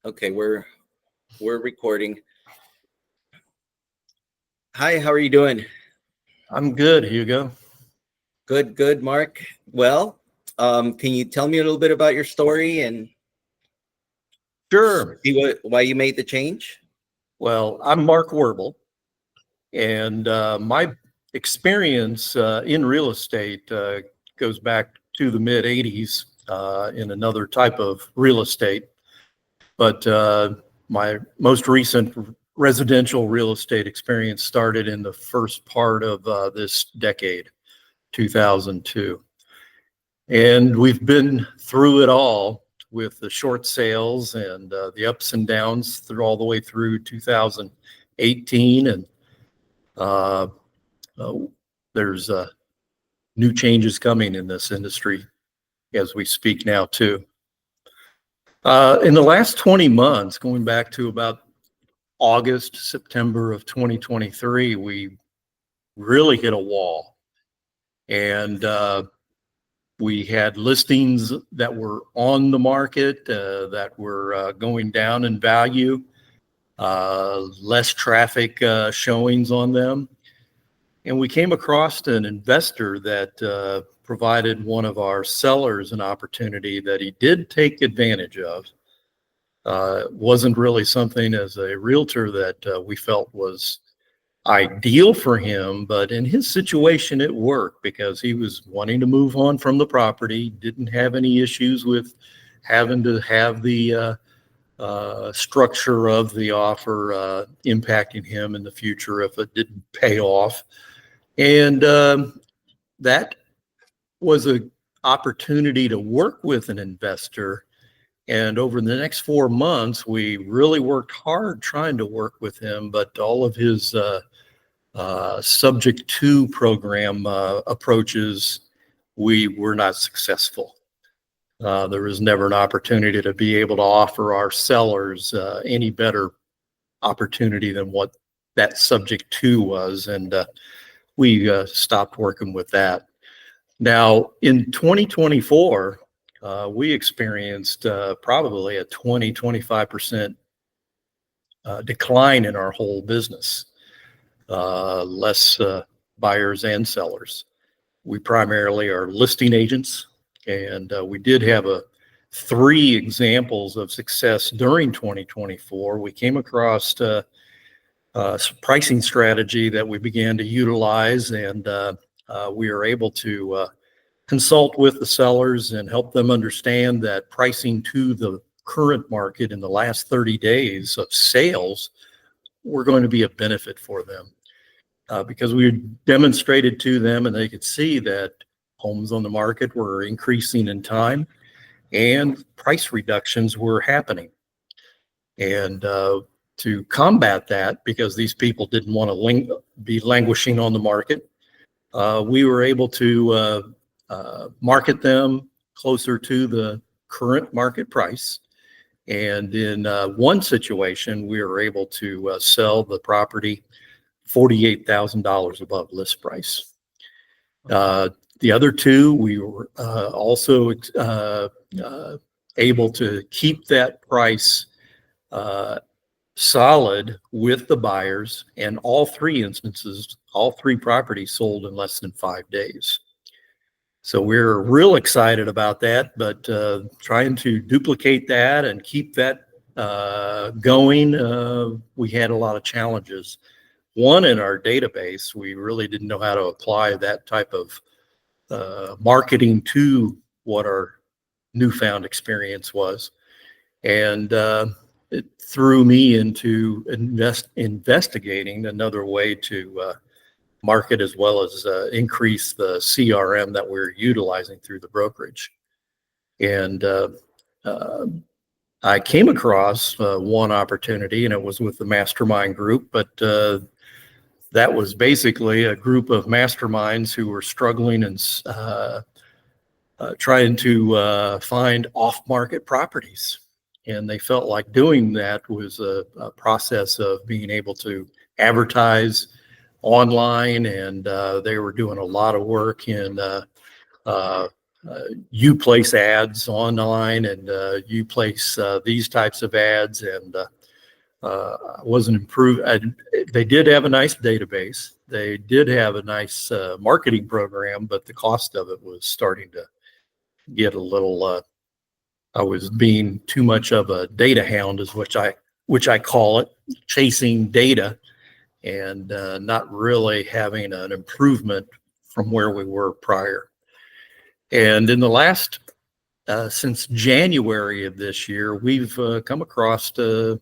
Okay, we're recording. Hi, how are you doing? I'm good, Hugo. Good, Mark. Well, can you tell me a little bit about your story and Sure. see why you made the change? Well, I'm Mark Werble, and my experience in real estate goes back to the mid 80s in another type of real estate. But my most recent residential real estate experience started in the first part of this decade, 2002. And we've been through it all with the short sales and the ups and downs through all the way through 2018. And uh, uh, there's new changes coming in this industry as we speak now, too. In the last 20 months, going back to about August, September of 2023, we really hit a wall. And we had listings that were on the market that were going down in value, less traffic showings on them. And we came across an investor that provided one of our sellers an opportunity that he did take advantage of. It wasn't really something as a realtor that we felt was ideal for him, but in his situation, it worked because he was wanting to move on from the property, didn't have any issues with having to have the structure of the offer impacting him in the future if it didn't pay off. And that was an opportunity to work with an investor. And over the next 4 months, we really worked hard trying to work with him, but all of his subject to program approaches, we were not successful. There was never an opportunity to be able to offer our sellers any better opportunity than what that subject to was. And we stopped working with that. Now, in 2024, we experienced probably a 25% decline in our whole business. Less buyers and sellers. We primarily are listing agents, and we did have 3 examples of success during 2024. We came across some pricing strategy that we began to utilize, and we are able to consult with the sellers and help them understand that pricing to the current market in the last 30 days of sales were going to be a benefit for them. Because we demonstrated to them and they could see that homes on the market were increasing in time and price reductions were happening. And to combat that, because these people didn't want to be languishing on the market, we were able to market them closer to the current market price. And in one situation, we were able to sell the property $48,000 above list price. The other 2, we were also able to keep that price solid with the buyers, and all 3 instances, all 3 properties sold in less than 5 days. So we're real excited about that, but trying to duplicate that and keep that going, we had a lot of challenges. One, in our database, we really didn't know how to apply that type of marketing to what our newfound experience was. And it threw me into investigating another way to market as well as increase the CRM that we're utilizing through the brokerage. And I came across one opportunity, and it was with the mastermind group, but that was basically a group of masterminds who were struggling and trying to find off-market properties. And they felt like doing that was a process of being able to advertise online, and they were doing a lot of work in you place ads online, and you place these types of ads, and wasn't improved. They did have a nice database. They did have a nice marketing program, but the cost of it was starting to get a little. I was being too much of a data hound, is which I call it, chasing data, and not really having an improvement from where we were prior. And in the last, since January of this year, we've come across an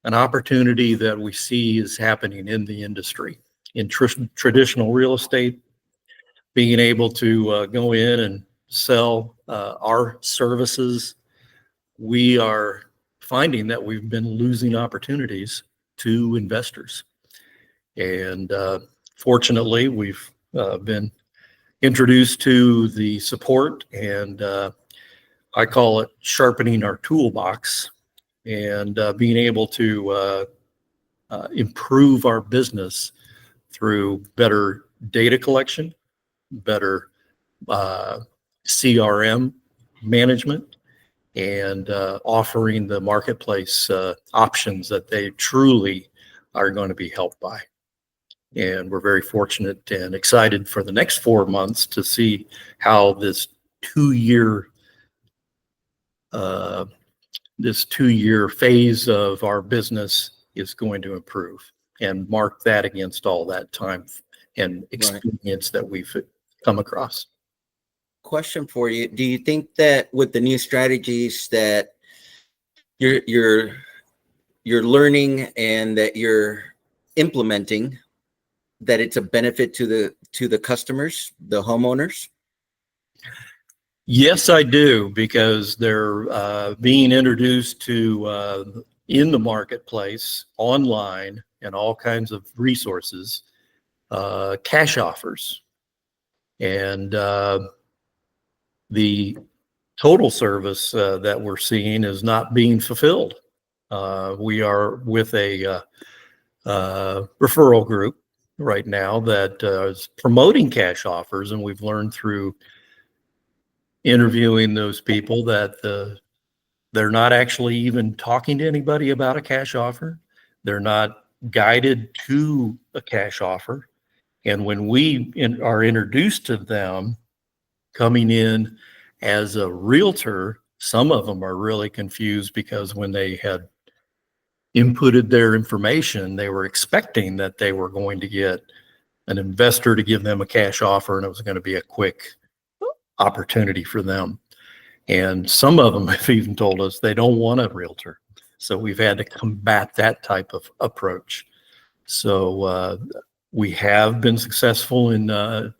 opportunity that we see is happening in the industry, in traditional real estate, being able to go in and sell our services. We are finding that we've been losing opportunities to investors. And fortunately, we've been introduced to the support, and I call it sharpening our toolbox, and being able to improve our business through better data collection, better CRM management, and offering the marketplace options that they truly are going to be helped by. And we're very fortunate and excited for the next 4 months to see how this two-year phase of our business is going to improve, and mark that against all that time and experience that we've come across. Question for you. Do you think that with the new strategies that you're learning and that you're implementing, that it's a benefit to the customers, the homeowners? Yes, I do, because they're being introduced to in the marketplace, online, and all kinds of resources, cash offers, and the total service that we're seeing is not being fulfilled. We are with a referral group right now that is promoting cash offers, and we've learned through interviewing those people that they're not actually even talking to anybody about a cash offer. They're not guided to a cash offer. And when we are introduced to them coming in as a realtor, some of them are really confused, because when they had inputted their information, they were expecting that they were going to get an investor to give them a cash offer, and it was going to be a quick opportunity for them. And some of them have even told us they don't want a realtor. So we've had to combat that type of approach. So we have been successful in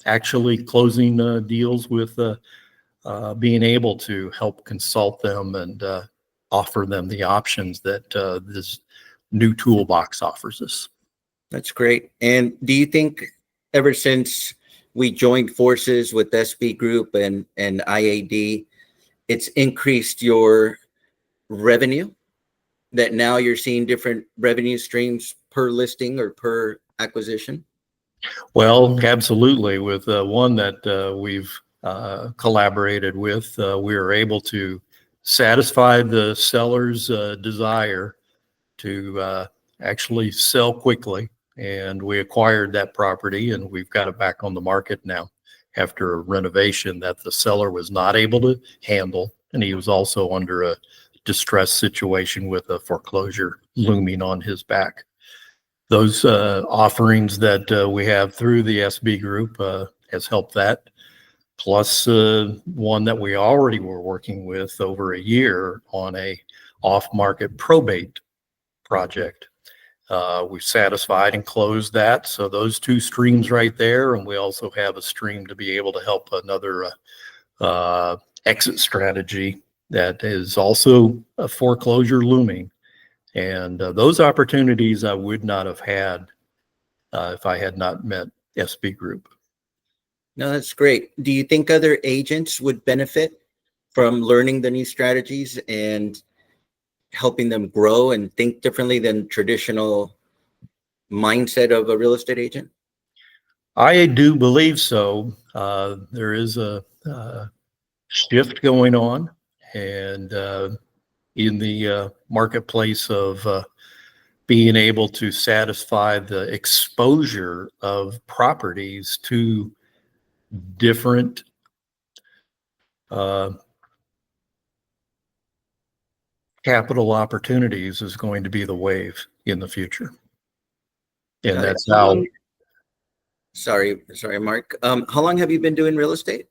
actually closing deals with being able to help consult them and offer them the options that this new toolbox offers us. That's great. And do you think ever since we joined forces with SB Group and IAD, it's increased your revenue, that now you're seeing different revenue streams per listing or per acquisition? Well, absolutely. With one that we've collaborated with, we were able to satisfy the seller's desire to actually sell quickly. And we acquired that property, and we've got it back on the market now after a renovation that the seller was not able to handle. And he was also under a distressed situation with a foreclosure looming on his back. Those offerings that we have through the SB Group has helped that. Plus one that we already were working with over a year on a off-market probate project. We've satisfied and closed that. So those two streams right there. And we also have a stream to be able to help another exit strategy that is also a foreclosure looming. And those opportunities I would not have had if I had not met SB Group. No, that's great. Do you think other agents would benefit from learning the new strategies and helping them grow and think differently than traditional mindset of a real estate agent? I do believe so. There is a shift going on, and in the marketplace of being able to satisfy the exposure of properties to different capital opportunities is going to be the wave in the future. And Got it. that's how. Sorry, Mark. How long have you been doing real estate?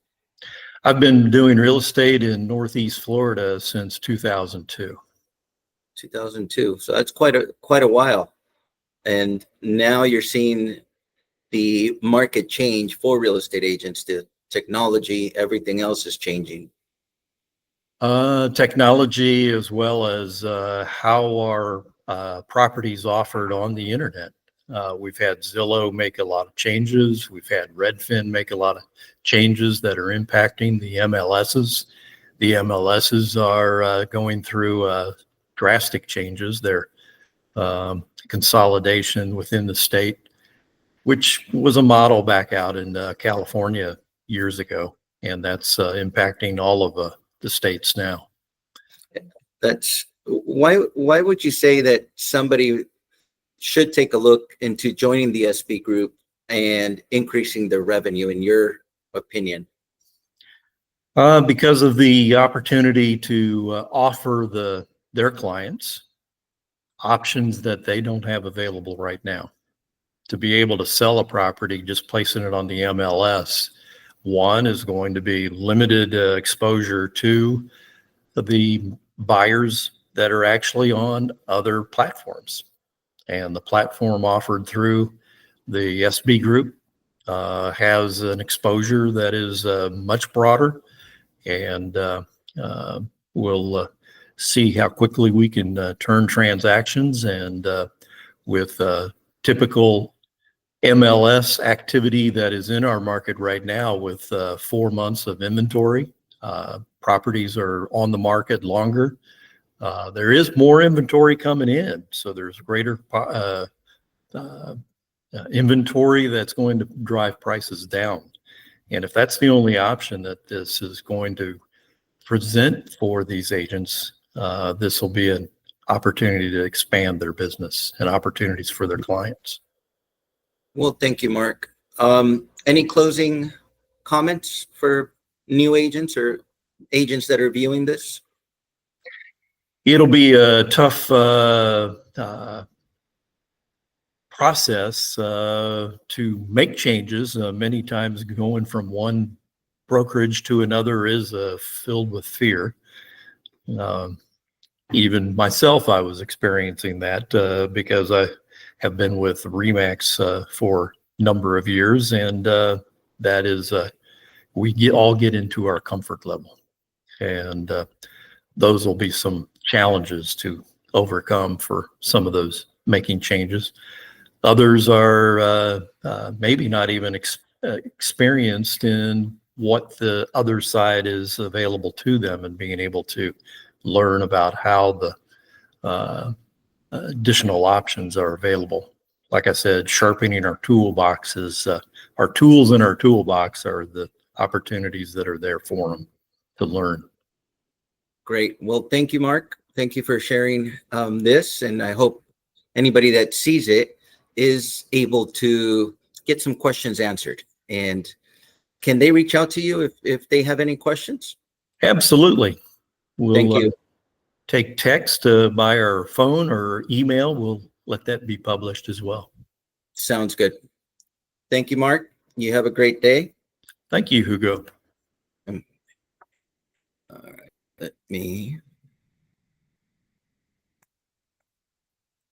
I've been doing real estate in Northeast Florida since 2002. 2002. So that's quite a while. And now you're seeing the market change for real estate agents. The technology, everything else is changing. Technology, as well as how our properties offered on the internet. We've had Zillow make a lot of changes. We've had Redfin make a lot of changes that are impacting the MLSs. The MLSs are going through drastic changes. Their consolidation within the state, which was a model back out in California years ago, and that's impacting all of the states now. That's why would you say that somebody should take a look into joining the SB group and increasing their revenue, in your opinion? Because of the opportunity to offer their clients options that they don't have available right now. To be able to sell a property, just placing it on the MLS, one is going to be limited exposure to the buyers that are actually on other platforms. And the platform offered through the SB group has an exposure that is much broader, and we'll see how quickly we can turn transactions. And with typical MLS activity that is in our market right now, with 4 months of inventory, properties are on the market longer. There is more inventory coming in, so there's greater inventory that's going to drive prices down. And if that's the only option that this is going to present for these agents, this will be an opportunity to expand their business and opportunities for their clients. Well, thank you, Mark. Any closing comments for new agents or agents that are viewing this? It'll be a tough process to make changes. Many times going from one brokerage to another is filled with fear. Even myself, I was experiencing that because I have been with Remax for a number of years, and that is we all get into our comfort level, and those will be some challenges to overcome for some of those making changes. Others are maybe not even experienced in what the other side is available to them, and being able to learn about how the additional options are available. Like I said, sharpening our toolboxes, our tools in our toolbox are the opportunities that are there for them to learn. Great. Well, thank you, Mark. Thank you for sharing this. And I hope anybody that sees it is able to get some questions answered. And can they reach out to you if they have any questions? Absolutely. Thank We'll you. take text by our phone or email. We'll let that be published as well. Sounds good. Thank you, Mark. You have a great day. Thank you, Hugo. All right. Let me